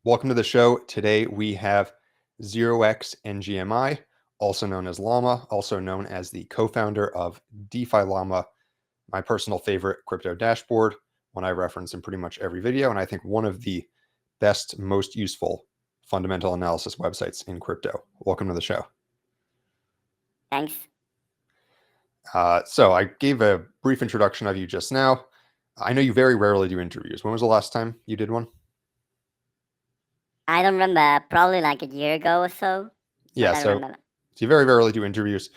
Welcome to the show. Today we have 0xngmi, also known as Llama, also known as the co-founder of DefiLlama, my personal favorite crypto dashboard, one I reference in pretty much every video, and I think one of the best, most useful fundamental analysis websites in crypto. Welcome to the show. Thanks. So I gave a brief introduction of you just now. I know you very rarely do interviews. When was the last time you did one? I don't remember, probably like a year ago or so, but Yeah, I so remember. you very rarely do interviews.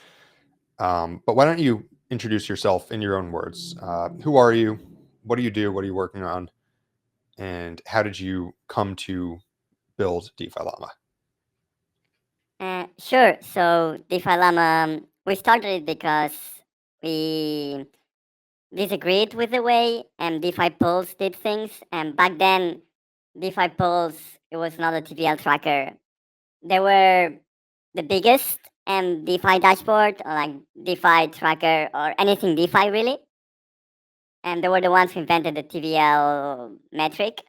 But why don't you introduce yourself in your own words? Who are you? What do you do? What are you working on? And how did you come to build DefiLlama? Sure. So DefiLlama, we started it because we disagreed with the way DeFi Pulse did things. And back then, DeFi Pulse, it was not a TVL tracker. They were the biggest DeFi dashboard or like DeFi tracker or anything DeFi really. And they were the ones who invented the TVL metric.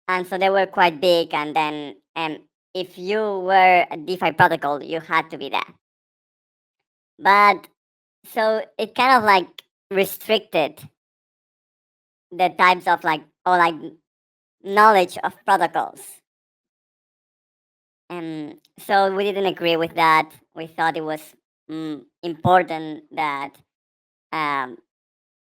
And so they were quite big. And then if you were a DeFi protocol, you had to be there. But so it kind of like restricted the types of like or like knowledge of protocols. So we didn't agree with that. We thought it was important that um,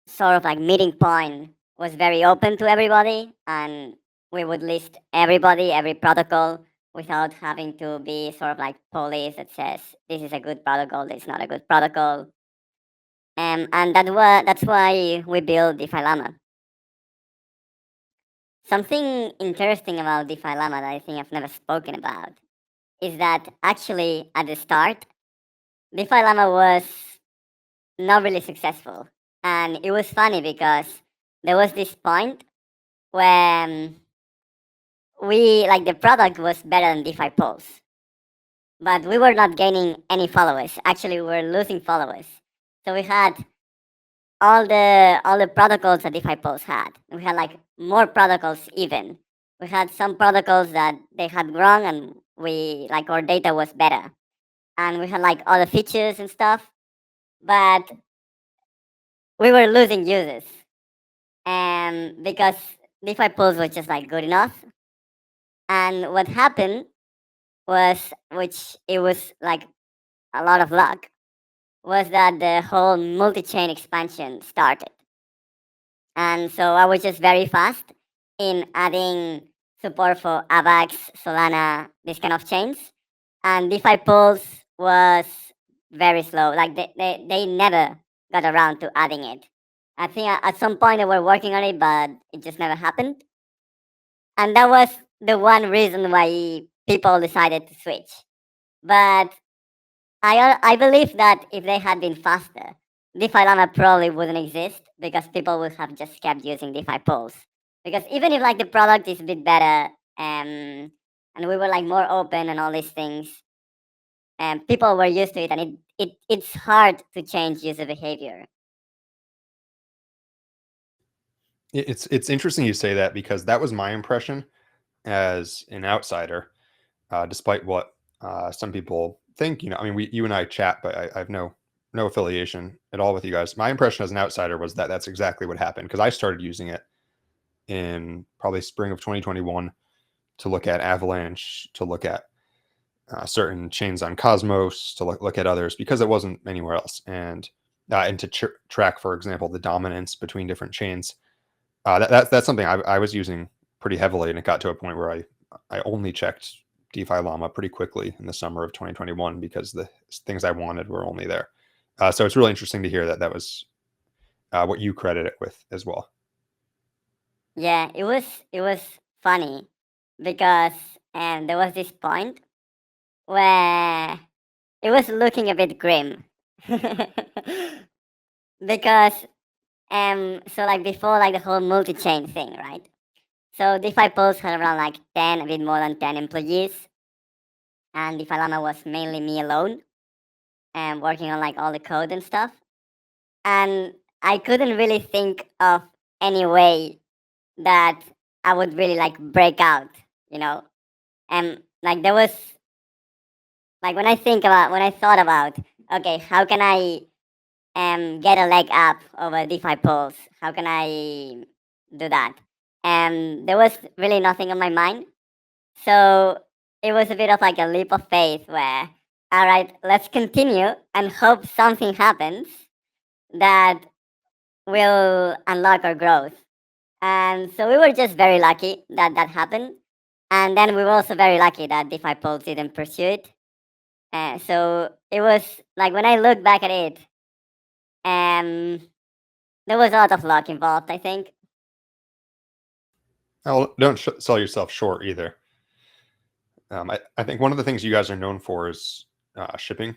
sort of like meeting point was very open to everybody, and we would list everybody, every protocol, without having to be sort of like police that says this is a good protocol, this is not a good protocol. And that's why we built DefiLlama. Something interesting about DefiLlama that I think I've never spoken about is that actually at the start, DefiLlama was not really successful. And it was funny because there was this point when we like the product was better than DeFi Pulse, but we were not gaining any followers. Actually, we were losing followers. So we had all the protocols that DeFi Pulse had. We had like more protocols even. We had some protocols that they had grown and we like our data was better. And we had like all the features and stuff, but we were losing users. And because DeFi Pulse was just like good enough. And what happened was, which it was like a lot of luck, was that the whole multi-chain expansion started. And so I was just very fast in adding support for AVAX, Solana, this kind of chains. And DeFi Pulse was very slow. Like they never got around to adding it. I think at some point they were working on it, but it just never happened. And that was the one reason why people decided to switch. But I believe that if they had been faster, DeFi Llama probably wouldn't exist because people would have just kept using DeFi Pulse. Because even if like the product is a bit better, and we were like more open and all these things, and people were used to it, and it's hard to change user behavior. It's interesting you say that because that was my impression as an outsider, despite what some people think. I mean, you and I chat, but I have no affiliation at all with you guys. My impression as an outsider was that that's exactly what happened because I started using it in probably spring of 2021 to look at Avalanche, to look at certain chains on Cosmos, to look at others because it wasn't anywhere else, and to track, for example, the dominance between different chains. That's something I was using pretty heavily, and it got to a point where I only checked DeFi Llama pretty quickly in the summer of 2021 because the things I wanted were only there. So it's really interesting to hear that that was what you credit it with as well. Yeah, it was funny because there was this point where it was looking a bit grim because so like before like the whole multi-chain thing, right? So DeFi Pulse had around like 10, a bit more than 10 employees, and DeFi Llama was mainly me alone and working on like all the code and stuff. And I couldn't really think of any way that I would really like break out, you know? And like there was like when I thought about, okay, how can I get a leg up over DeFi pools? How can I do that? And there was really nothing on my mind. So it was a bit of like a leap of faith where, all right, let's continue and hope something happens that will unlock our growth. And so we were just very lucky that that happened. And then we were also very lucky that DeFi pools didn't pursue it. So it was like when I look back at it, um, there was a lot of luck involved, I think. Oh, don't sell yourself short either. I think one of the things you guys are known for is shipping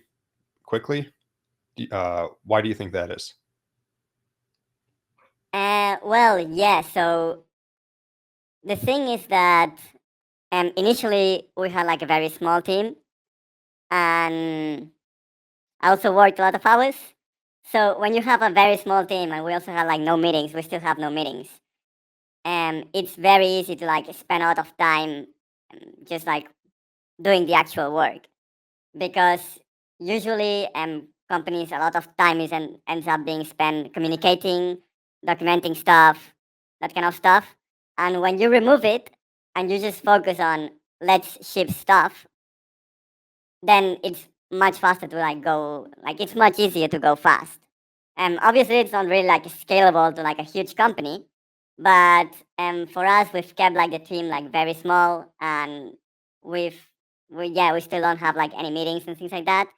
quickly. Why do you think that is? Well, yeah. So the thing is that initially we had like a very small team, and I also worked a lot of hours. So when you have a very small team, and we also had like no meetings, we still have no meetings. It's very easy to like spend a lot of time just like doing the actual work because usually companies a lot of time is ends up being spent communicating, documenting stuff, that kind of stuff. And when you remove it and you just focus on let's ship stuff, then it's much faster to like go, like it's much easier to go fast. Obviously it's not really like scalable to like a huge company, but for us we've kept like the team like very small, and we've we still don't have like any meetings and things like that.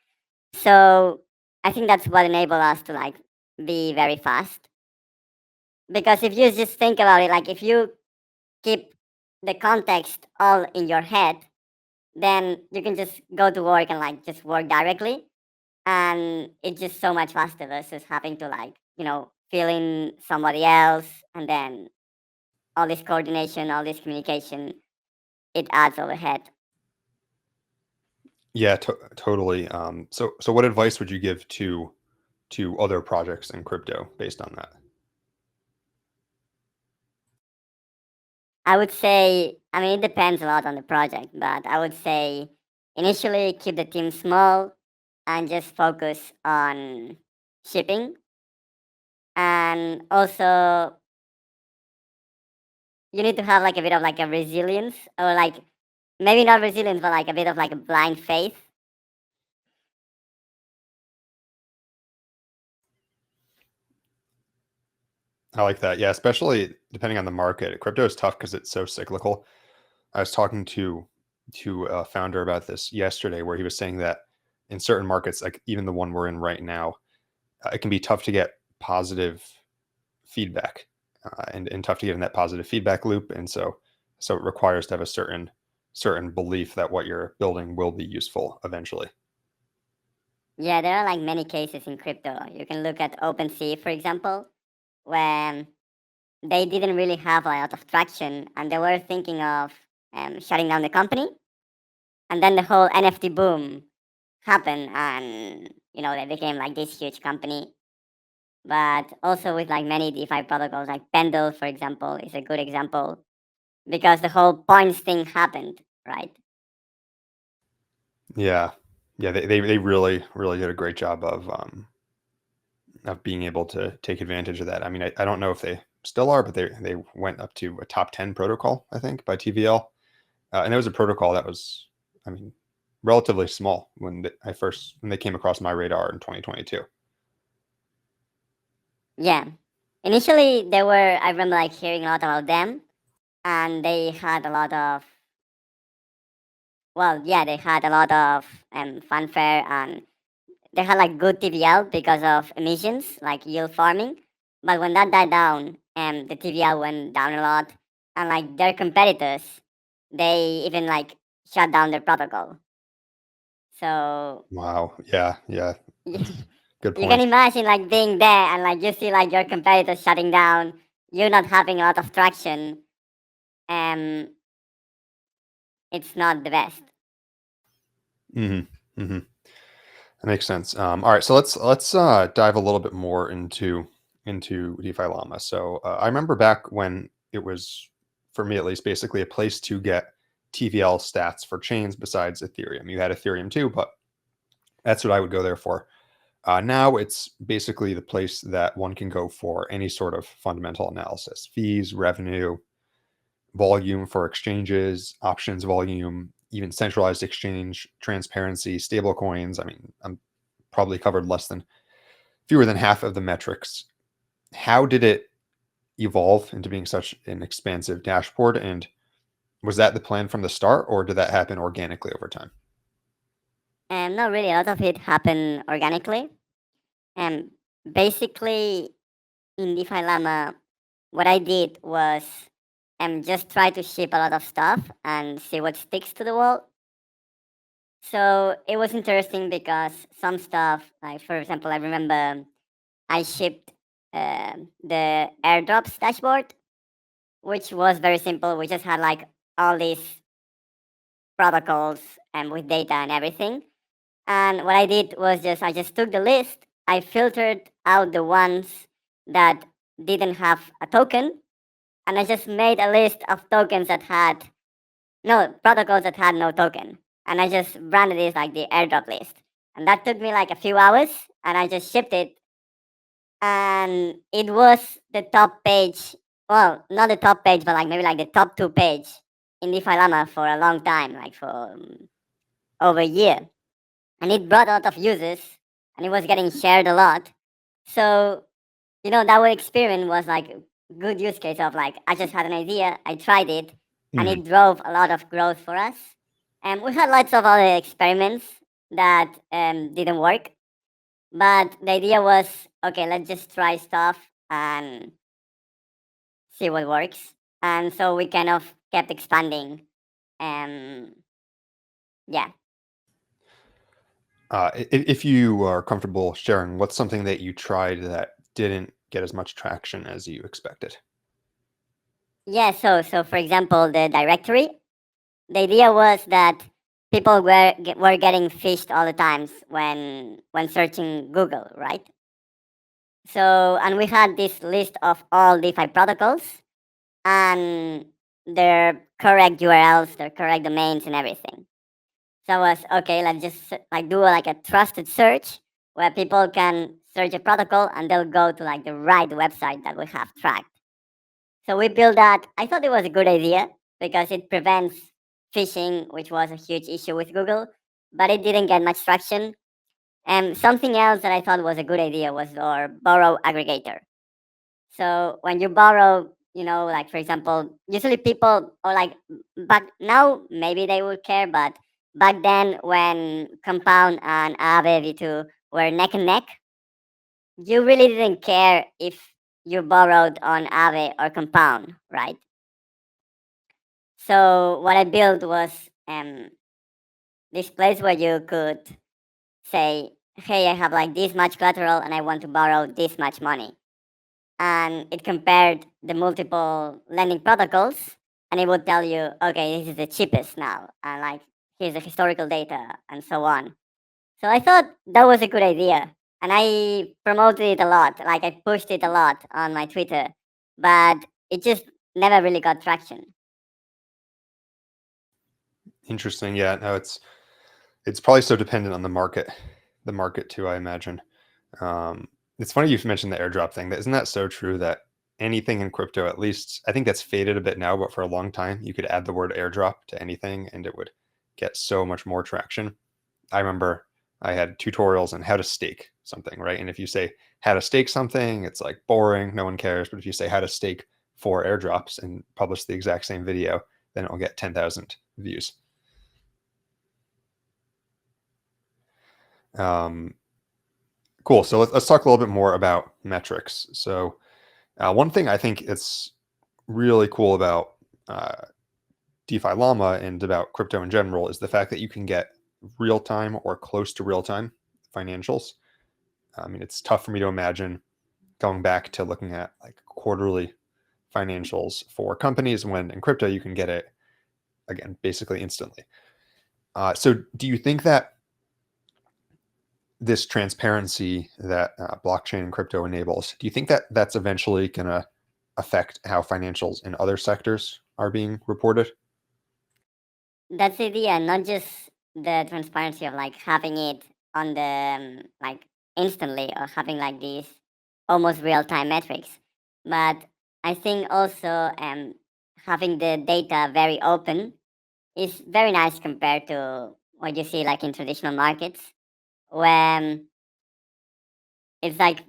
So I think that's what enabled us to like be very fast. Because if you just think about it, like if you keep the context all in your head, then you can just go to work and like just work directly, and it's just so much faster versus having to like fill in somebody else, and then all this coordination, all this communication, it adds overhead. Yeah, totally. So what advice would you give to other projects in crypto based on that? I would say, I mean, it depends a lot on the project, but I would say initially keep the team small and just focus on shipping. And also, you need to have like a bit of like a resilience, or like maybe not resilience, but like a bit of like a blind faith. I like that. Yeah, especially depending on the market. Crypto is tough because it's so cyclical. I was talking to a founder about this yesterday, where he was saying that in certain markets, like even the one we're in right now, it can be tough to get positive feedback, and tough to get in that positive feedback loop. And so it requires to have a certain belief that what you're building will be useful eventually. Yeah, there are like many cases in crypto. You can look at OpenSea, for example, when they didn't really have a lot of traction and they were thinking of shutting down the company. And then the whole NFT boom happened, and they became like this huge company. But also with like many DeFi protocols, like Pendle, for example, is a good example because the whole points thing happened, right? Yeah, yeah, they really did a great job of being able to take advantage of that. I mean, I don't know if they still are, but they went up to a top 10 protocol, I think, by TVL. And it was a protocol that was, I mean, relatively small when they came across my radar in 2022. Yeah. Initially, they were, I remember like hearing a lot about them, and they had a lot of, well, yeah, they had a lot of fanfare, and they had like good TVL because of emissions, like yield farming. But when that died down, the TVL went down a lot, and like their competitors, they even like shut down their protocol. So Wow. Yeah. Yeah. you That's good can point. imagine like being there and like you see like your competitors shutting down, you not having a lot of traction. Um, it's not the best. Hmm. Hmm. That makes sense. All right. So let's dive a little bit more into DeFi Llama. So I remember back when it was, for me at least, basically a place to get TVL stats for chains besides Ethereum. You had Ethereum too, but that's what I would go there for. Now it's basically the place that one can go for any sort of fundamental analysis: fees, revenue, volume for exchanges, options volume, even centralized exchange, transparency, stable coins. I mean, I'm probably covered fewer than half of the metrics. How did it evolve into being such an expansive dashboard? And was that the plan from the start, or did that happen organically over time? Not really. A lot of it happened organically. And basically, in DefiLlama, what I did was just try to ship a lot of stuff and see what sticks to the wall. So it was interesting because some stuff, like for example, I remember I shipped the airdrops dashboard, which was very simple. We just had like all these protocols and with data and everything. And what I did was I just took the list, I filtered out the ones that didn't have a token, and I just made a list of tokens that had no protocols that had no token. And I just branded it like the airdrop list. And that took me like a few hours, and I just shipped it. And it was the top page. Well, not the top page, but like maybe like the top 2 page in DefiLlama for a long time, like for over a year. And it brought a lot of users, and it was getting shared a lot. So that whole experiment was like a good use case of like I just had an idea, I tried it, and Mhm. it drove a lot of growth for us. And we had lots of other experiments that didn't work, but the idea was okay, let's just try stuff and see what works. And so we kind of kept expanding. Um, yeah. If you are comfortable sharing, what's something that you tried that didn't get as much traction as you expected? Yeah, so for example, the directory. The idea was that people were getting phished all the times when searching Google, right? So and we had this list of all DeFi protocols and their correct URLs, their correct domains, and everything. So I was okay. Let's just like do like a trusted search where people can search a protocol and they'll go to like the right website that we have tracked. So we built that. I thought it was a good idea because it prevents phishing, which was a huge issue with Google, but it didn't get much traction. And something else that I thought was a good idea was our borrow aggregator. So when you borrow, like for example, usually people or like back now maybe they would care, but back then when Compound and Aave V2 were neck and neck, you really didn't care if you borrowed on Aave or Compound, right? So what I built was this place where you could say, "Hey, I have like this much collateral and I want to borrow this much money," and it compared the multiple lending protocols, and it would tell you, "Okay, this is the cheapest now," and like here's the historical data and so on. So I thought that was a good idea, and I promoted it a lot. Like I pushed it a lot on my Twitter, but it just never really got traction. Interesting. Yeah, no, it's probably so dependent on the market too, I imagine. Um, it's funny you've mentioned the airdrop thing. Isn't that so true that anything in crypto, at least I think that's faded a bit now, but for a long time, you could add the word airdrop to anything and it would get so much more traction. I remember I had tutorials on how to stake something, right? And if you say how to stake something, it's like boring, no one cares. But if you say how to stake 4 airdrops and publish the exact same video, then it will get 10,000 views. Um, cool. So let's talk a little bit more about metrics. So one thing I think it's really cool about DeFi Llama and about crypto in general is the fact that you can get real time or close to real time financials. I mean, it's tough for me to imagine going back to looking at like quarterly financials for companies when in crypto you can get it again basically instantly. So, do you think that this transparency that blockchain and crypto enables, do you think that that's eventually going to affect how financials in other sectors are being reported? that's the idea, not just the transparency of like having it on the like instantly or having like these almost real time metrics, but I think also having the data very open is very nice compared to what you see like in traditional markets, when it's like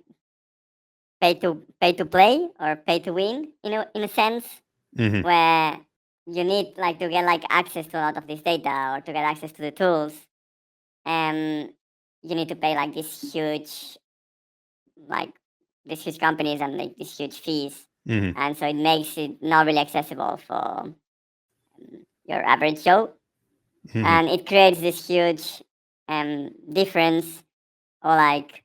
pay to play or pay to win, in a sense, Hmm. where you need like to get like access to a lot of this data or to get access to the tools, and you need to pay like like these huge companies and like these huge fees, Hmm. and so it makes it not really accessible for your average Joe, Hmm. and it creates this huge difference, or like,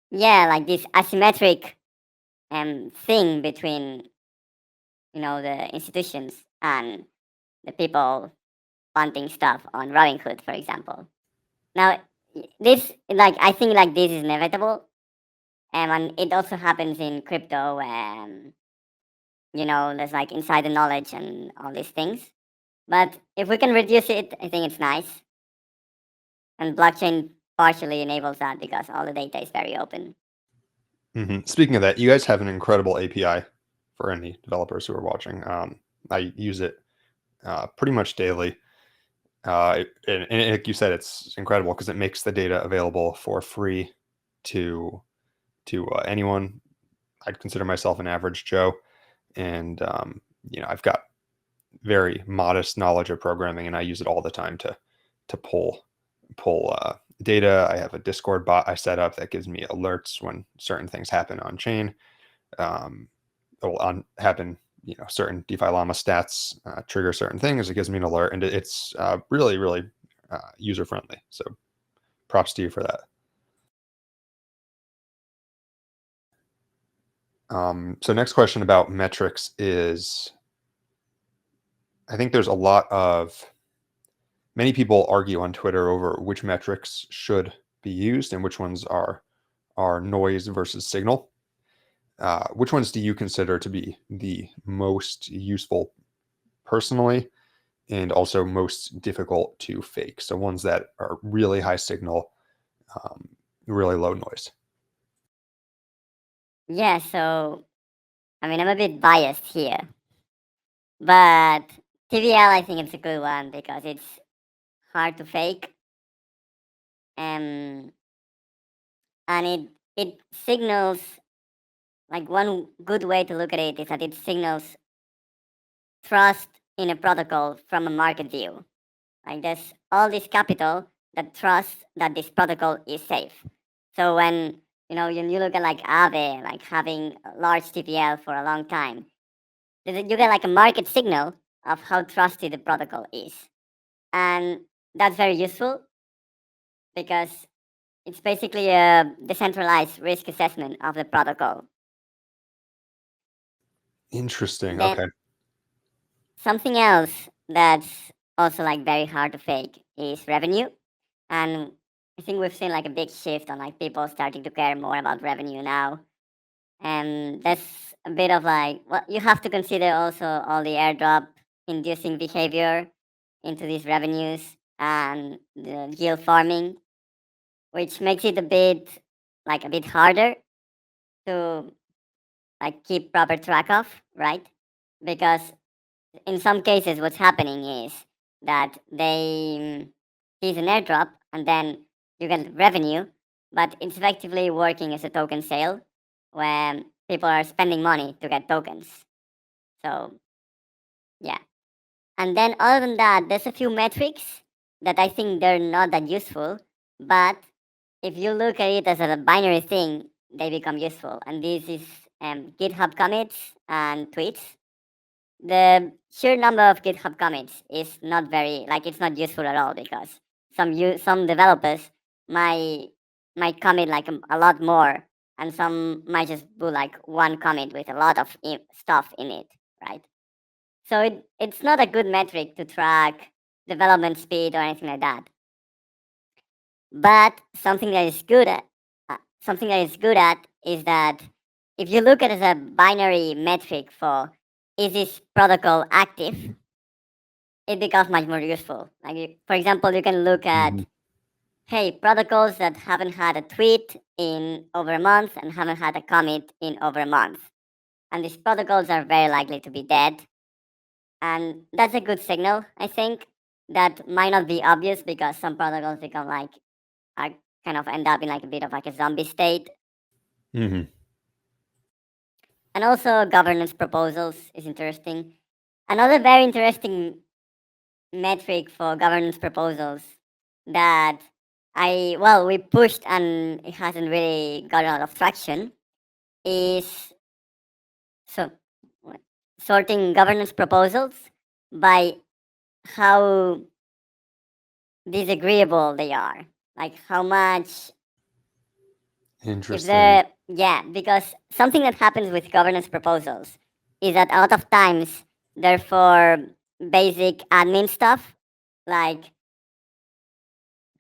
yeah, like this asymmetric thing between the institutions and the people wanting stuff on Robinhood, for example. Now, this, like, I think like this is inevitable, and it also happens in crypto, where there's like insider knowledge and all these things. But if we can reduce it, I think it's nice, and blockchain partially enables that because all the data is very open. Hmm. Speaking of that, you guys have an incredible API for any developers who are watching. I use it pretty much daily. And like you said, it's incredible because it makes the data available for free to anyone. I'd consider myself an average Joe, and I've got very modest knowledge of programming, and I use it all the time to pull data. I have a Discord bot I set up that gives me alerts when certain things happen on chain. Um, will happen. Certain DefiLlama stats trigger certain things. It gives me an alert, and it's really, really user friendly. So props to you for that. So next question about metrics is, I think there's a lot of many people argue on Twitter over which metrics should be used and which ones are noise versus signal. Which ones do you consider to be the most useful personally, and also most difficult to fake? So ones that are really high signal, um, really low noise. Yeah, so I mean, I'm a bit biased here, but TVL, I think it's a good one because it's hard to fake, um, and it signals, like, one good way to look at it is that it signals trust in a protocol from a market view. Like, there's all this capital that trusts that this protocol is safe. So when you look at like Aave, like having a large TPL for a long time, you get like a market signal of how trusted the protocol is, and that's very useful because it's basically a decentralized risk assessment of the protocol. Interesting. Then Okay. something else that's also like very hard to fake is revenue, and I think we've seen like a big shift on like people starting to care more about revenue now, and that's a bit of like, well, you have to consider also all the airdrop inducing behavior into these revenues and the yield farming, which makes it a bit harder to like keep proper track of, right? Because in some cases what's happening is that they seize an airdrop and then you get revenue, but it's effectively working as a token sale when people are spending money to get tokens. So yeah. And then other than that, there's a few metrics that I think they're not that useful, but if you look at it as a binary thing, they become useful. And this is GitHub commits and tweets. The sheer number of GitHub commits is not very, like, it's not useful at all because some developers might might commit like a lot more, and some might just do like one commit with a lot of stuff in it, right? So it's not a good metric to track development speed or anything like that. But something that is good at is that if you look at it as a binary metric for, is this protocol active, it becomes much more useful. Like, for example, you can look at, Hmm. hey, protocols that haven't had a tweet in over a month and haven't had a commit in over a month. And these protocols are very likely to be dead. And that's a good signal, I think. That might not be obvious because some protocols become like, are kind of end up in like a bit of like a zombie state. Hmm. And also, governance proposals is interesting. Another very interesting metric for governance proposals that we pushed and it hasn't really got a lot of traction is so what- sorting governance proposals by how disagreeable they are, like how much, if Interesting. they're, yeah, because something that happens with governance proposals is that a lot of times they're for basic admin stuff, like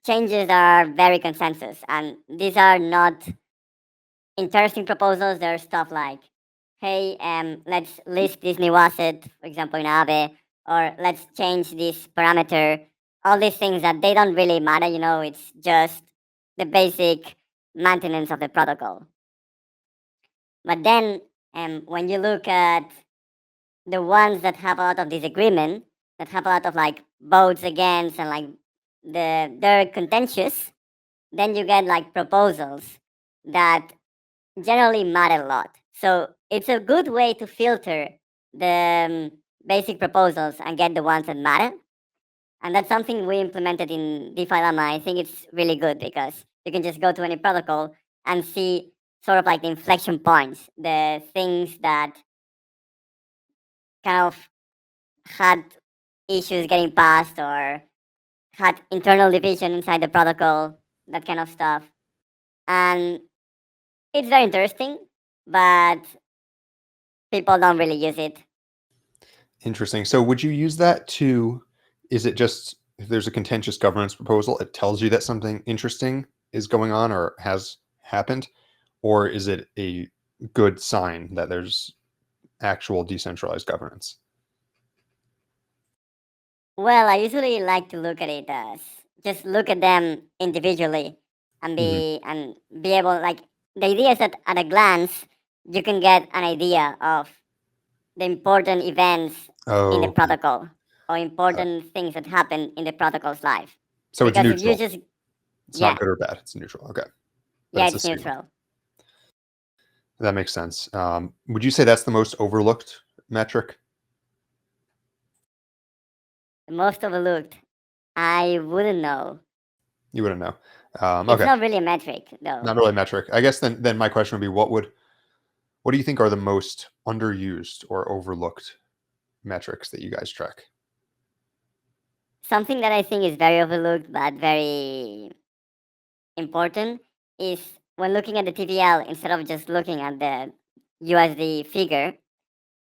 changes that are very consensus, and these are not interesting proposals. There's stuff like, hey, let's list this new asset, for example, in Aave, or let's change this parameter. All these things that they don't really matter, it's just the basic maintenance of the protocol. But then, when you look at the ones that have a lot of disagreement, that have a lot of like votes against and like they're contentious, then you get like proposals that generally matter a lot. So it's a good way to filter the basic proposals and get the ones that matter. And that's something we implemented in DefiLlama. I think it's really good because you can just go to any protocol and see sort of like the inflection points, the things that kind of had issues getting passed or had internal division inside the protocol, that kind of stuff. And it's very interesting, but people don't really use it. Interesting. So would you use that to, is it just if there's a contentious governance proposal, it tells you that something interesting is going on or has happened? Or is it a good sign that there's actual decentralized governance? Well, I usually like to look at it as just look at them individually and Hmm. be able, like, the idea is that at a glance you can get an idea of the important events in Oh, the okay. protocol or Got it. important things that happen in the protocol's life. So it's Because if you neutral. just, It's not yeah, good or bad. It's neutral. Okay. But yeah, it's a it's signal. neutral. That makes sense. Would you say that's the most overlooked metric? The most overlooked, I wouldn't know. You wouldn't know. It's Okay. not really a metric though. Not really a metric. I guess then my question would be what do you think are the most underused or overlooked metrics that you guys track? Something that I think is very overlooked but very important is when looking at the TVL, instead of just looking at the USD figure,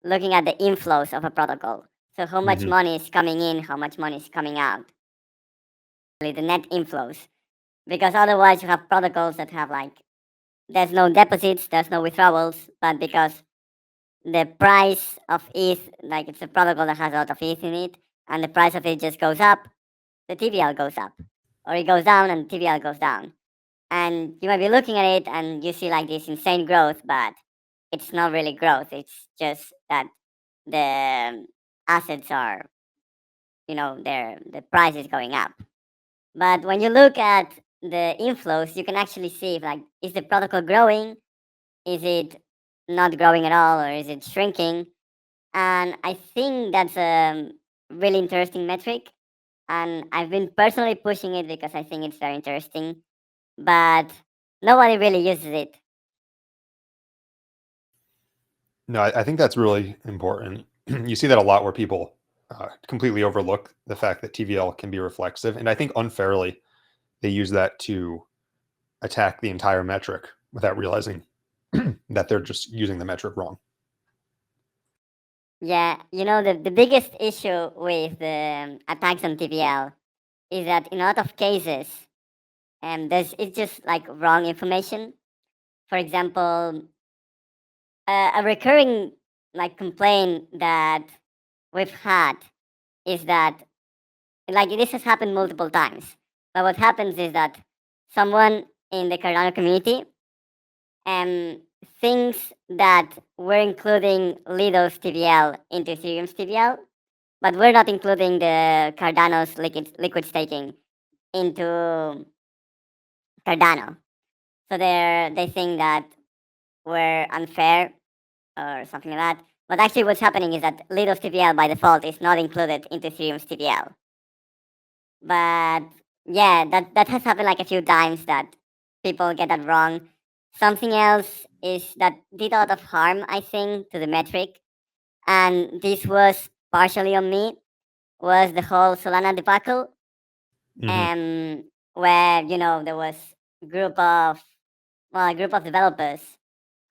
looking at the inflows of a protocol. So how much Hmm. money is coming in, how much money is coming out, the net inflows. Because otherwise you have protocols that have like, there's no deposits, there's no withdrawals, but because the price of ETH, like it's a protocol that has a lot of ETH in it, and the price of it just goes up, the TVL goes up. Or it goes down and the TVL goes down. And you might be looking at it and you see like this insane growth, but it's not really growth. It's just that the assets are, the price is going up. But when you look at the inflows, you can actually see if, like, is the protocol growing? Is it not growing at all, or is it shrinking? And I think that's a really interesting metric. And I've been personally pushing it because I think it's very interesting, but nobody really uses it. No, I think that's really important. You see that a lot where people completely overlook the fact that TVL can be reflexive, and I think unfairly they use that to attack the entire metric without realizing that they're just using the metric wrong. Yeah, the biggest issue with the attacks on TVL is that in a lot of cases, it's just like wrong information. For example, a recurring like complaint that we've had is that like this has happened multiple times. But what happens is that someone in the Cardano community um, thinks that we're including Lido's TVL into Ethereum's TVL, but we're not including the Cardano's liquid staking into Cardano. So they think that we're unfair or something like that. But actually, what's happening is that Lido's TVL by default is not included into Ethereum's TVL. But yeah, that has happened like a few times that people get that wrong. Something else is that did a lot of harm, I think, to the metric, and this was partially on me. Was the whole Solana debacle, Hmm. where there was group of a group of developers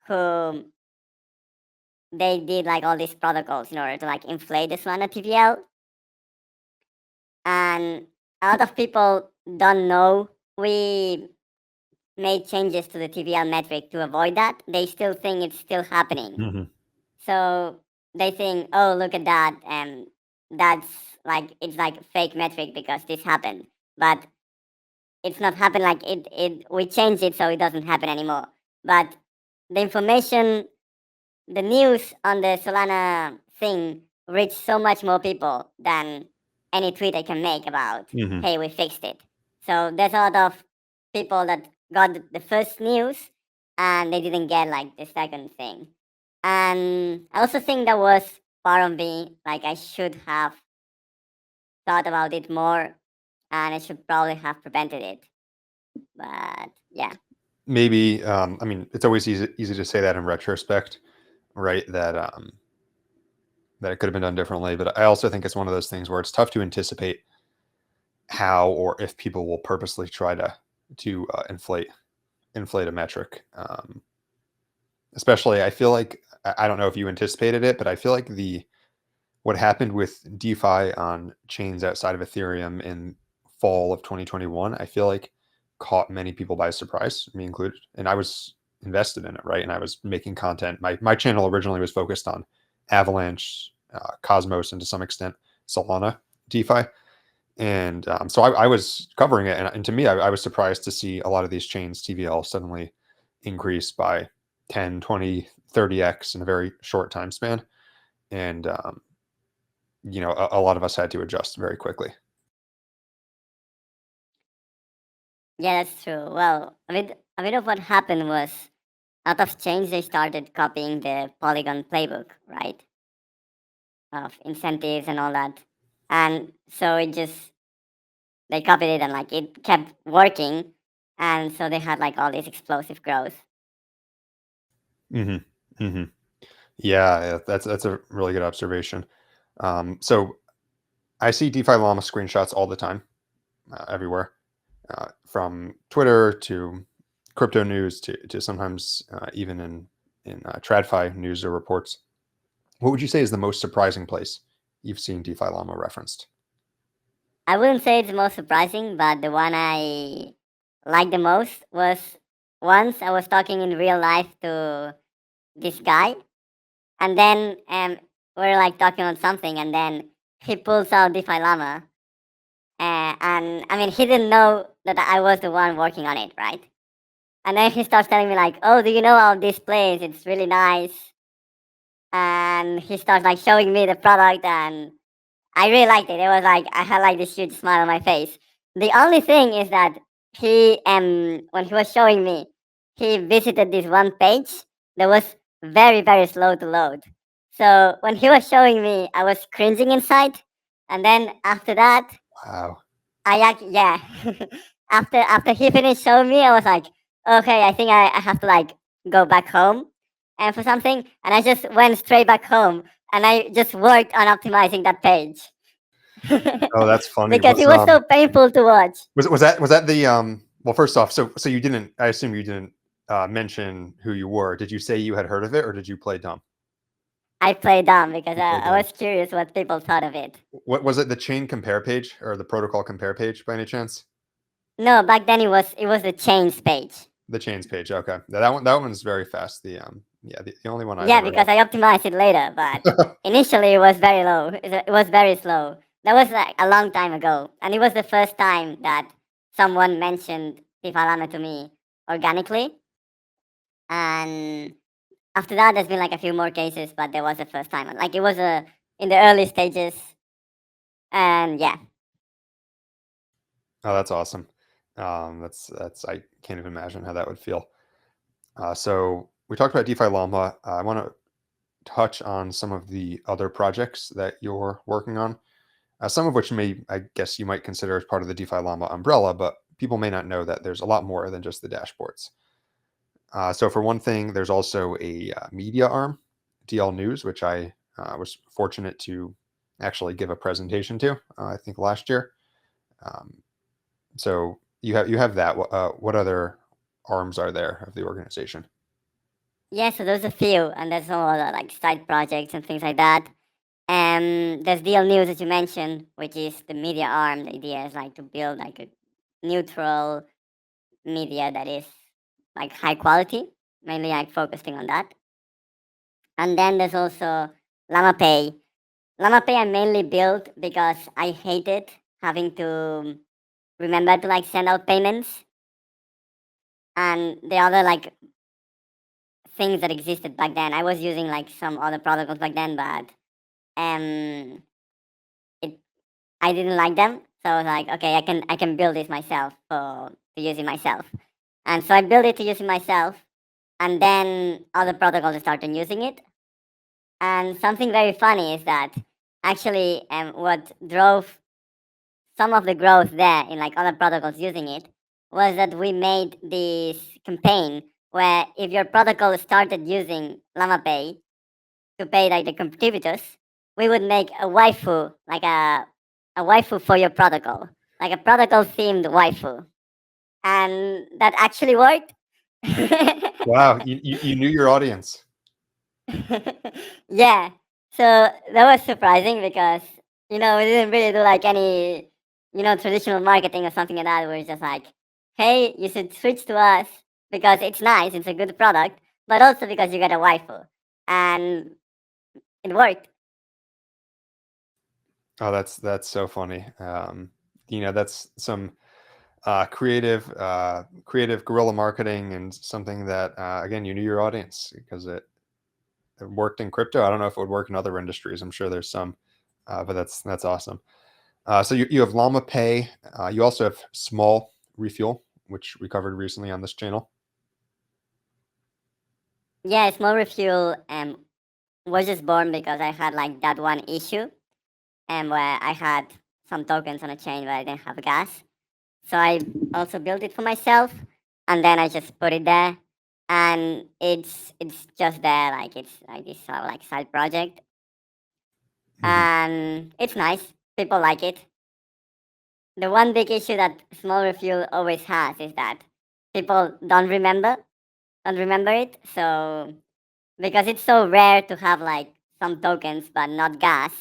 who they did like all these protocols in order to like inflate the Solana TVL, and a lot of people don't know we made changes to the TVL metric to avoid that. They still think it's still happening. Hmm. So they think, oh, look at that, and that's like it's like fake metric because this happened, but it's not happened. Like it we changed it so it doesn't happen anymore. But the information, the news on the Solana thing reached so much more people than any tweet I can make about, Hmm. hey, we fixed it. So there's a lot of people that got the first news and they didn't get like the second thing. And I also think that was part of me, like I should have thought about it more and I should probably have prevented it. But yeah. Maybe, I mean, it's always easy to say that in retrospect, right? That it could have been done differently. But I also think it's one of those things where it's tough to anticipate how or if people will purposely try to inflate a metric. Especially, I feel like I don't know if you anticipated it, but I feel like the what happened with DeFi on chains outside of Ethereum in fall of 2021, I feel like caught many people by surprise, me included. And I was invested in it, right? And I was making content. My channel originally was focused on Avalanche, Cosmos, and to some extent Solana DeFi. And so I was covering it. And to me, I was surprised to see a lot of these chains TVL suddenly increase by 10, 20, 30x in a very short time span. And a lot of us had to adjust very quickly. Yeah, that's true. Well, a bit of what happened was out of change they started copying the Polygon playbook, right? Of incentives and all that. And so it just they copied it and like it kept working and so they had like all this explosive growth. Hmm. Hmm. Yeah, that's a really good observation. So I see DefiLlama screenshots all the time, everywhere, from Twitter to crypto news to sometimes even in TradFi news or reports. What would you say is the most surprising place you've seen DefiLlama referenced? I wouldn't say it's the most surprising, but the one I liked the most was once I was talking in real life to this guy and then we're like talking on something and then he pulls out DefiLlama. And I mean, he didn't know that I was the one working on it, right? And then he starts telling me like, "Oh, do you know how this plays? It's really nice." And he starts like showing me the product, and I really liked it. It was like I had like this huge smile on my face. The only thing is that he when he was showing me, he visited this one page that was very slow to load. So when he was showing me, I was cringing inside, and then after that, Wow. yeah. After he finished showing me, I was like, okay, I think I have to like go back home and for something, and I just went straight back home and I just worked on optimizing that page Oh, that's funny. because it was so painful to watch. Was that the well, first off, so you didn't, I assume you didn't mention who you were. Did you say you had heard of it or did you play dumb? I played dumb because You played I dumb. was curious what people thought of it. What was it, the chain compare page or the protocol compare page by any chance? No, back then it was the chains page. The chains page. Okay. That one's very fast. The only one I've Yeah, ever because I optimized it later, but had. initially it was very low. It was very slow. That was like a long time ago, and it was the first time that someone mentioned DefiLlama to me organically. And after that, there's been like a few more cases, but there was the first time. Like it was in the early stages, and yeah. Oh, that's awesome. That's I can't even imagine how that would feel. So we talked about DeFi Llama. I want to touch on some of the other projects that you're working on. Some of which I guess, you might consider as part of the DeFi Llama umbrella, but people may not know that there's a lot more than just the dashboards. So for one thing, there's also a media arm, DL News, which I was fortunate to actually give a presentation to. I think last year. Um, so you have that. What other arms are there of the organization? Yeah, so there's a few, and there's some other like side projects and things like that. There's DL News that you mentioned, which is the media arm. The idea is like to build like a neutral media that is like high quality, mainly like focusing on that. And then there's also Llama Pay. Llama Pay I mainly built because I hated having to remember to like send out payments, and the other like things that existed back then. I was using like some other protocols back then, but um, it I didn't like them. So I was like, okay, I can build this myself for to use it myself. And so I built it to use it myself, and then other protocols started using it. And something very funny is that actually, what drove some of the growth there in like other protocols using it was that we made this campaign where if your protocol started using LlamaPay to pay like the contributors, we would make a waifu, like a waifu for your protocol, like a protocol themed waifu, and that actually worked. Wow, you knew your audience. Yeah, so that was surprising because we didn't really do like any traditional marketing or something like that. We're just like, hey, you should switch to us because it's nice, it's a good product, but also because you get a waifu, and it worked. Oh, that's so funny. That's some creative guerrilla marketing, and something that, again, you knew your audience because it worked in crypto. I don't know if it would work in other industries. I'm sure there's some, but that's awesome. So you have Llama Pay. You also have Small Refuel, which we covered recently on this channel. Yeah, small refuel was just born because I had like that one issue, and where I had some tokens on a chain where I didn't have gas. So I also built it for myself, and then I just put it there, and it's just there, like it's like this sort of like side project, Mhm. and it's nice. People like it. The one big issue that small refuel always has is that people don't remember it. So because it's so rare to have like some tokens but not gas,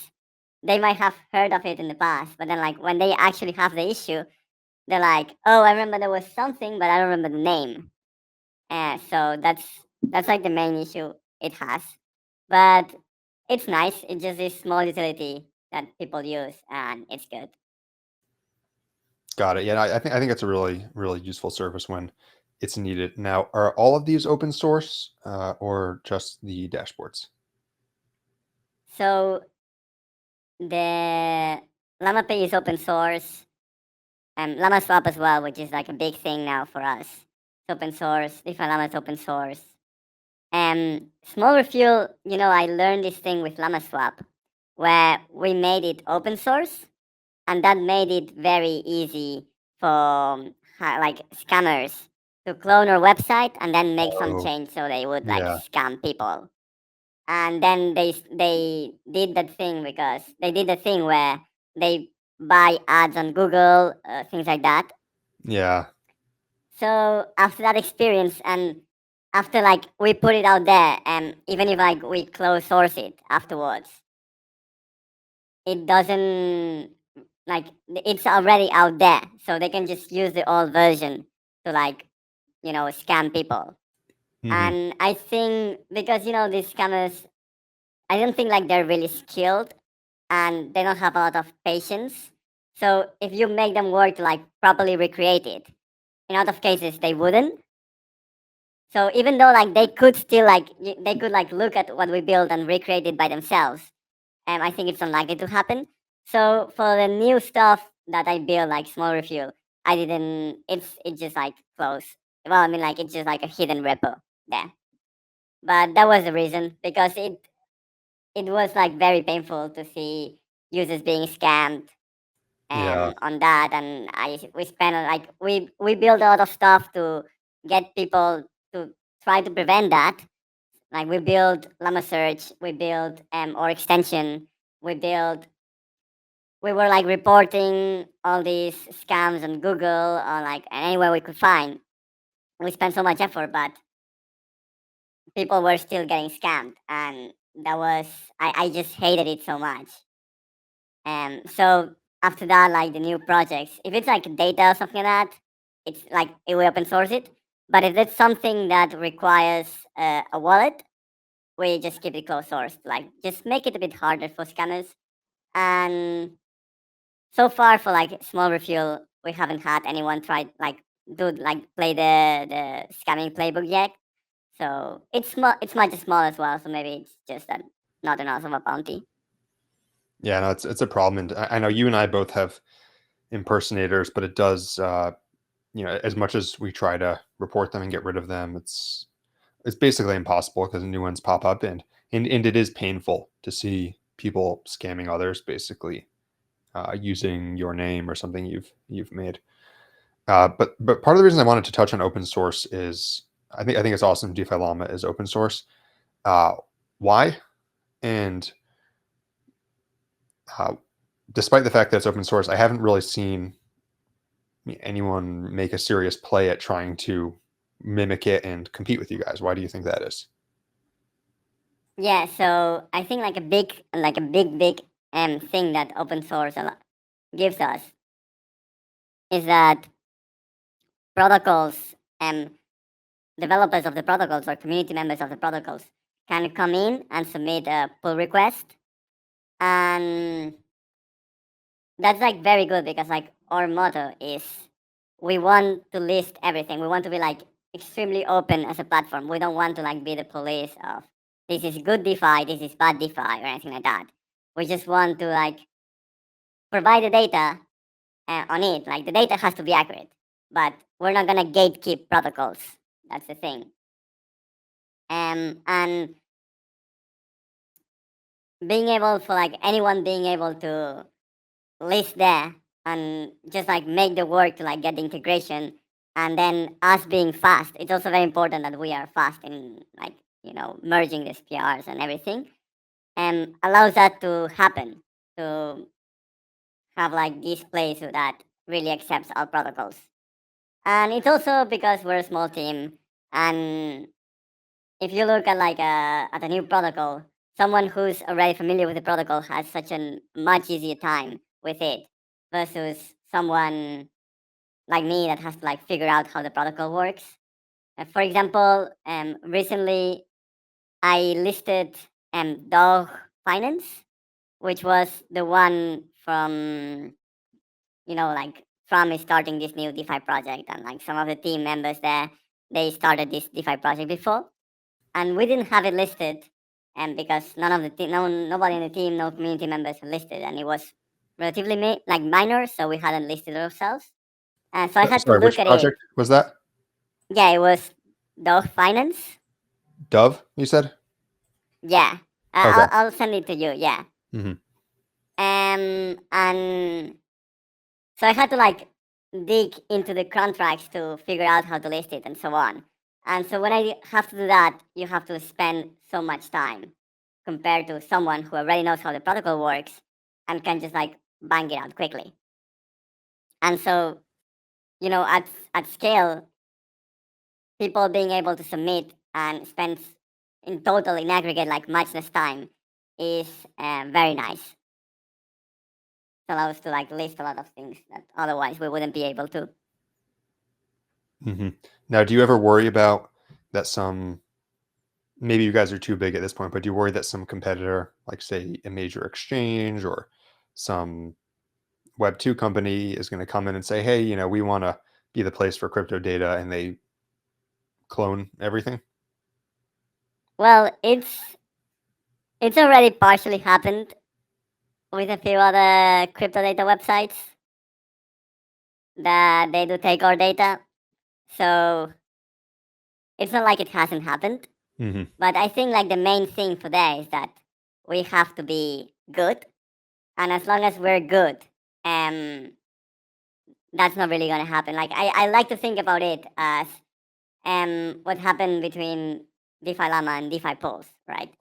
they might have heard of it in the past, but then like when they actually have the issue, they're like, "Oh, I remember there was something, but I don't remember the name." So that's like the main issue it has. But it's nice. It's just this small utility that people use, and it's good. Got it. Yeah, I think it's a really really useful service when it's needed. Now, are all of these open source, or just the dashboards? So the LlamaPay is open source, and LlamaSwap as well, which is like a big thing now for us. It's open source. DefiLlama is open source. Small refuel. I learned this thing with LlamaSwap, where we made it open source, and that made it very easy for like scammers to clone our website and then make some Oh, change so they would like yeah. scam people. And then they did that thing because they did the thing where they buy ads on Google, things like that. Yeah. So after that experience, and after like we put it out there, and even if like we close source it afterwards, it doesn't like it's already out there, so they can just use the old version to like scam people. Mhm. And I think because these scammers, I don't think like they're really skilled, and they don't have a lot of patience. So if you make them work to like properly recreate it, in a lot of cases they wouldn't. So even though like they could still like they could like look at what we built and recreate it by themselves, I think it's unlikely to happen. So for the new stuff that I built, like small refuel, I didn't. It's just like close. Well, I mean like it's just like a hidden repo there. But that was the reason because it was like very painful to see users being scammed Yeah. on that, and we spent like we built a lot of stuff to get people to try to prevent that. Like we built Llama search, we built or extension, we built we were like reporting all these scams on Google or like anywhere we could find. We spent so much effort, but people were still getting scammed, and that was I just hated it so much. So after that, like the new projects, if it's like data or something like that, it's like it will open source it. But if it's something that requires a wallet, we just keep it closed source. Like just make it a bit harder for scammers. And so far for like small refuel, we haven't had anyone try like do like play the scamming playbook yet. So it's small. It's much small as well. So maybe it's just that not enough of a bounty. Yeah, no, it's a problem, and I know you and I both have impersonators, but it does, as much as we try to report them and get rid of them, it's basically impossible because new ones pop up, and it is painful to see people scamming others, basically using your name or something you've made. But part of the reason I wanted to touch on open source is I think it's awesome. DefiLlama is open source. Uh, why? And uh, despite the fact that it's open source, I haven't really seen anyone make a serious play at trying to mimic it and compete with you guys. Why do you think that is? Yeah, so I think like a big thing that open source gives us is that protocols and developers of the protocols or community members of the protocols can come in and submit a pull request, and that's like very good because like our motto is we want to list everything. We want to be like extremely open as a platform. We don't want to like be the police of this is good DeFi, this is bad DeFi or anything like that. We just want to like provide the data on it. Like the data has to be accurate, but we're not gonna gatekeep protocols. That's the thing. And being able for like anyone being able to list there and just like make the work to like get the integration, and then us being fast. It's also very important that we are fast in like merging these PRs and everything, and allows that to happen to have like this place that really accepts all protocols. And it's also because we're a small team, and if you look at like at a new protocol, someone who's already familiar with the protocol has such a much easier time with it versus someone like me that has to like figure out how the protocol works. For example, recently I listed Dog Finance, which was the one from like from me starting this new DeFi project, and like some of the team members there, they started this DeFi project before, and we didn't have it listed, and because none of the team, nobody in the team, no community members had listed, and it was relatively like minor, so we hadn't listed ourselves, and so I had to Sorry, look which at it. project was that? Yeah, it was Dog Finance. Dove, you said? Yeah, Okay. I'll send it to you. Yeah, Hmm. and so I had to like dig into the contracts to figure out how to list it and so on. And so when I have to do that, you have to spend so much time compared to someone who already knows how the protocol works and can just like bang it out quickly. And so, at scale, people being able to submit and spend in total in aggregate like much less time is very nice. It allows us to like list a lot of things that otherwise we wouldn't be able to. Hmm. Now, do you ever worry about that some maybe you guys are too big at this point, but do you worry that some competitor, like say a major exchange or some Web2 company is going to come in and say, hey, we want to be the place for crypto data, and they clone everything? Well, it's already partially happened with a few other crypto data websites that they do take our data. So it's not like it hasn't happened. Hmm. But I think like the main thing today is that we have to be good, and as long as we're good, um, that's not really gonna happen. Like I like to think about it as what happened between DefiLlama and DeFi Pulse, right?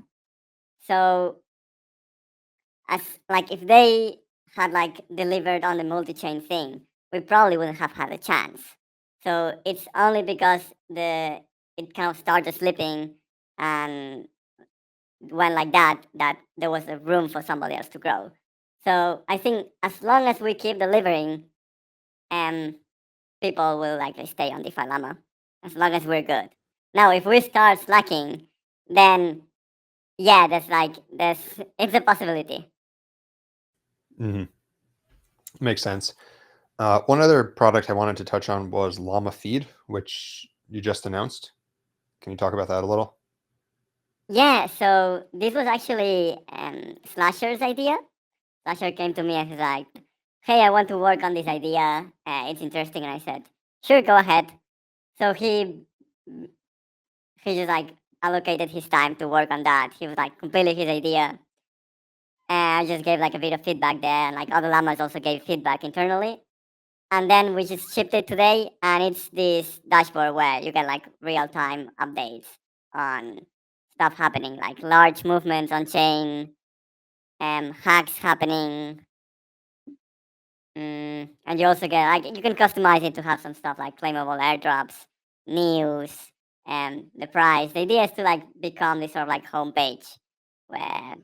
So as like if they had like delivered on the multi-chain thing, we probably wouldn't have had a chance. So it's only because the it kind of started slipping and went like that there was a room for somebody else to grow. So I think as long as we keep delivering, um, people will likely stay on DefiLlama as long as we're good. Now, if we start slacking, then yeah, there's it's a possibility. Hmm. Makes sense. One other product I wanted to touch on was Llama Feed, which you just announced. Can you talk about that a little? Yeah, so this was actually Slasher's idea. Slasher came to me and he's like, "Hey, I want to work on this idea. It's interesting." And I said, "Sure, go ahead." So he just like allocated his time to work on that. He was like completely his idea. And I just gave like a bit of feedback there, and like other llamas also gave feedback internally. And then we just shipped it today, and it's this dashboard where you get like real time updates on stuff happening, like large movements on chain, hacks happening. And you also get like you can customize it to have some stuff like claimable airdrops, news, and the price. The idea is to like become this sort of like homepage where you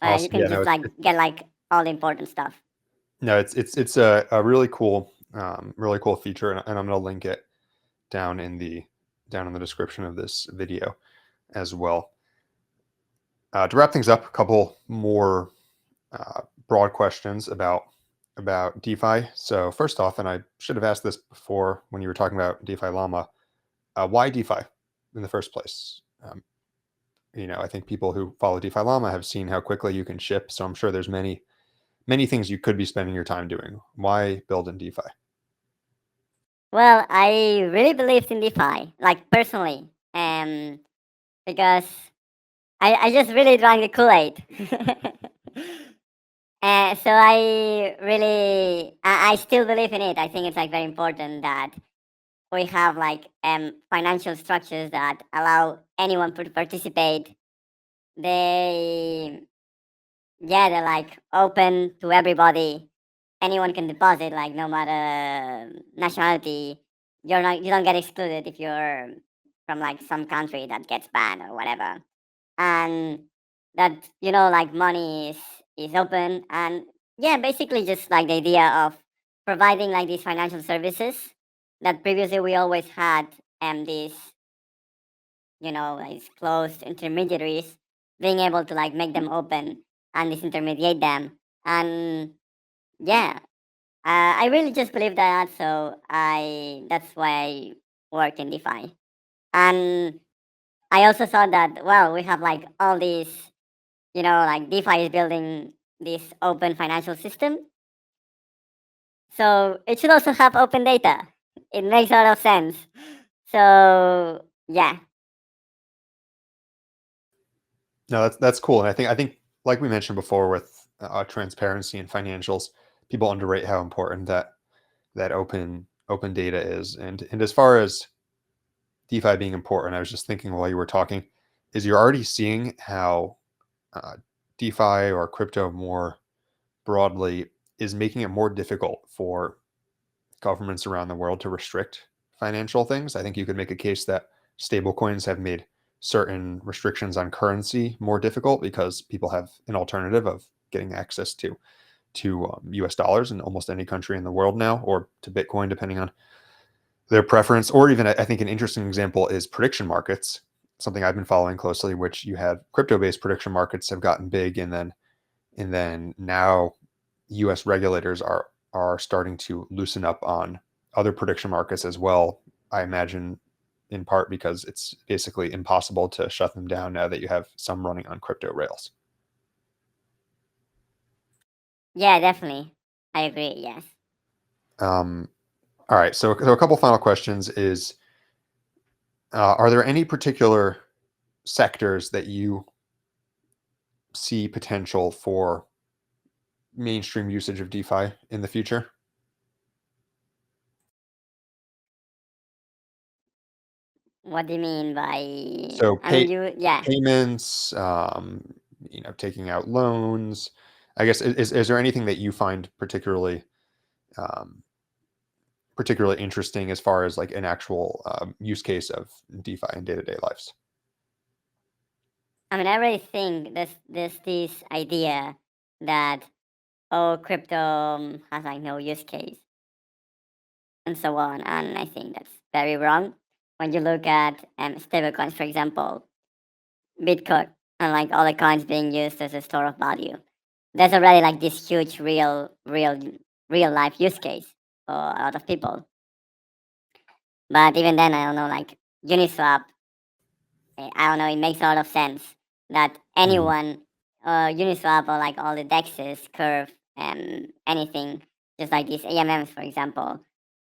Awesome. can Yeah, no, just like get like all the important stuff. no, it's a really cool feature, and I'm gonna link it down in the description of this video as well. To wrap things up, a couple more broad questions about DeFi. So first off, and I should have asked this before when you were talking about DeFi Llama, why DeFi in the first place? I think people who follow DeFi Llama have seen how quickly you can ship. So I'm sure there's many things you could be spending your time doing. Why build in DeFi? Well, I really believed in DeFi, like personally, because I just really drank the Kool Aid. So I still believe in it. I think it's like very important that we have like financial structures that allow anyone to participate. They Yeah, they're like open to everybody. Anyone can deposit, like no matter nationality. You don't get excluded if you're from like some country that gets banned or whatever. And that like money is open, and yeah, basically just like the idea of providing like these financial services that previously we always had these these closed intermediaries, being able to like make them open and disintermediate them. And yeah, I really just believe that. So that's why I work in DeFi. And I also thought that, well, we have like all these, like DeFi is building this open financial system. So it should also have open data. It makes a lot of sense. So yeah. No, that's cool, and I think like we mentioned before with transparency and financials, people underrate how important that open data is. And as far as DeFi being important, I was just thinking while you were talking, is you're already seeing how uh, DeFi or crypto more broadly is making it more difficult for governments around the world to restrict financial things. I think you could make a case that stablecoins have made certain restrictions on currency more difficult because people have an alternative of getting access to US dollars in almost any country in the world now, or to Bitcoin, depending on their preference, or even I think an interesting example is prediction markets, something I've been following closely, which you have crypto-based prediction markets have gotten big, and then now US regulators are starting to loosen up on other prediction markets as well. I imagine in part because it's basically impossible to shut them down now that you have some running on crypto rails. Yeah, definitely. I agree. Yes. Um, all right, so a couple final questions is are there any particular sectors that you see potential for mainstream usage of DeFi in the future? What do you mean by? So I mean, you. Yeah. payments, taking out loans. I guess is there anything that you find um, particularly interesting as far as like an actual use case of DeFi in day to day lives? I mean, I really think this idea that crypto has like no use case and so on, and I think that's very wrong. When you look at stablecoins, for example, Bitcoin, and like all the coins being used as a store of value, there's already like this huge real life use case for a lot of people. But even then, I don't know, like Uniswap, I don't know, it makes a lot of sense that Mhm. anyone, Uniswap or like all the DEXs, Curve, and anything, just like these AMMs, for example,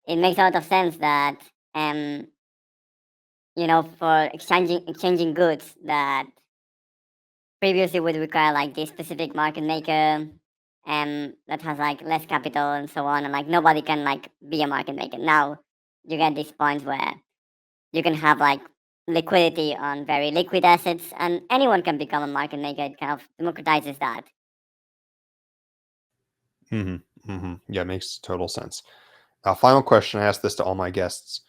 it makes a lot of sense that, um, for exchanging goods that previously would require like this specific market maker, that has like less capital and so on, and like nobody can like be a market maker. Now you get these points where you can have like liquidity on very liquid assets, and anyone can become a market maker. It kind of democratizes that. Mhm. Mhm. Yeah, makes total sense. Final question. I ask this to all my guests.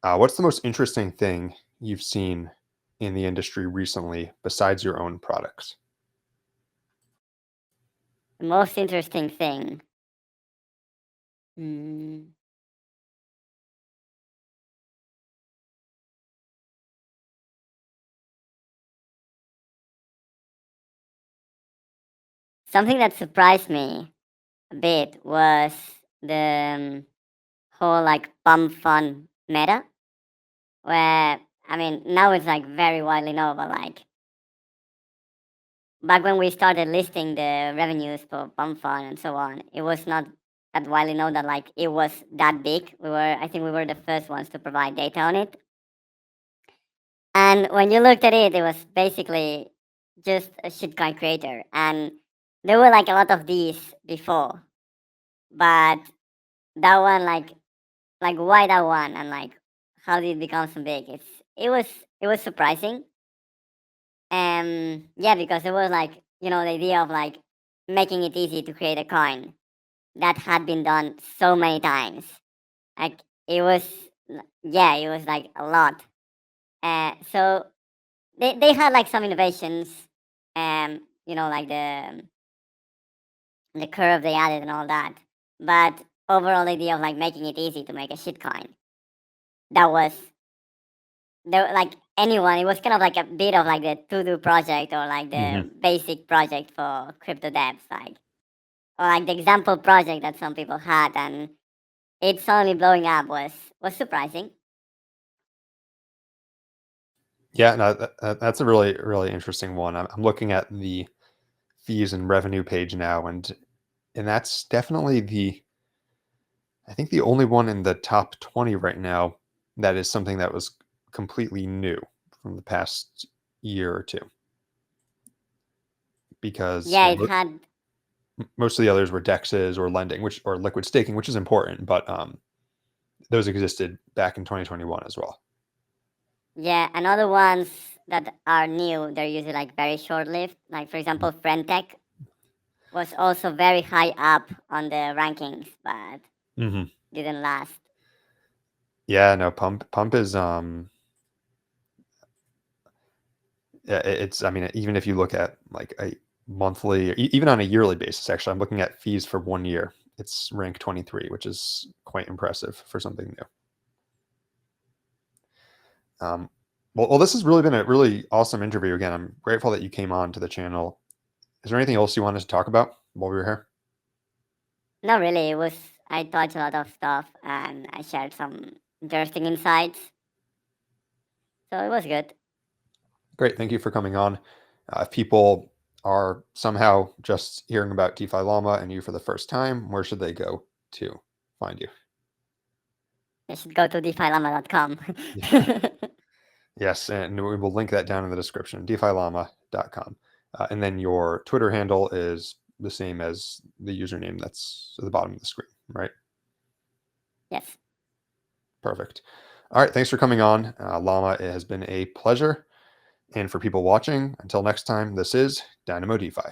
What's the most interesting thing you've seen in the industry recently besides your own products? The most interesting thing, hmm, something that surprised me a bit was the whole like pump fund meta, where I mean now it's like very widely known, but like back when we started listing the revenues for pump fund and so on, it was not that widely known that like it was that big. I think we were the first ones to provide data on it. And when you looked at it, it was basically just a shitcoin creator, and there were like a lot of these before, but that one like why that one, and like how did it become so big? It was surprising. Yeah, because it was like the idea of like making it easy to create a coin that had been done so many times. Like it was, yeah, it was like a lot. So they had like some innovations, like the curve they added and all that. But overall idea of like making it easy to make a shitcoin, that was like anyone. It was kind of like a bit of like the to do project, or like Mhm. the basic project for crypto devs, like, or like the example project that some people had, and it suddenly blowing up was surprising. Yeah, no, that's a really, really interesting one. I'm looking at the fees and revenue page now, and that's definitely I think the only one in the top 20 right now that is something that was completely new from the past year or two. Because Yeah, it had. most of the others were dexes or lending, which or liquid staking, which is important, but those existed back in 2021 as well. Yeah, and other ones that are new, they're usually like very short lived. Like for example, Frentech was also very high up on the rankings, but Hmm. didn't last. Yeah, no, pump is yeah, it's I mean, even if you look at like a monthly, even on a yearly basis, actually, I'm looking at fees for 1 year. It's rank 23, which is quite impressive for something new. Um, well, this has really been a really awesome interview. Again, I'm grateful that you came on to the channel. Is there anything else you wanted to talk about while we were here? No, really, it was. I touched a lot of stuff and I shared some interesting insights, so it was good. Great. Thank you for coming on. If people are somehow just hearing about DefiLlama and you for the first time, where should they go to find you? You should go to DefiLlama.com. Yeah. Yes, and we will link that down in the description, DefiLlama.com. And then your Twitter handle is the same as the username that's at the bottom of the screen, right? Yes. Perfect. All right. Thanks for coming on, Llama. It has been a pleasure. And for people watching, until next time, this is Dynamo DeFi.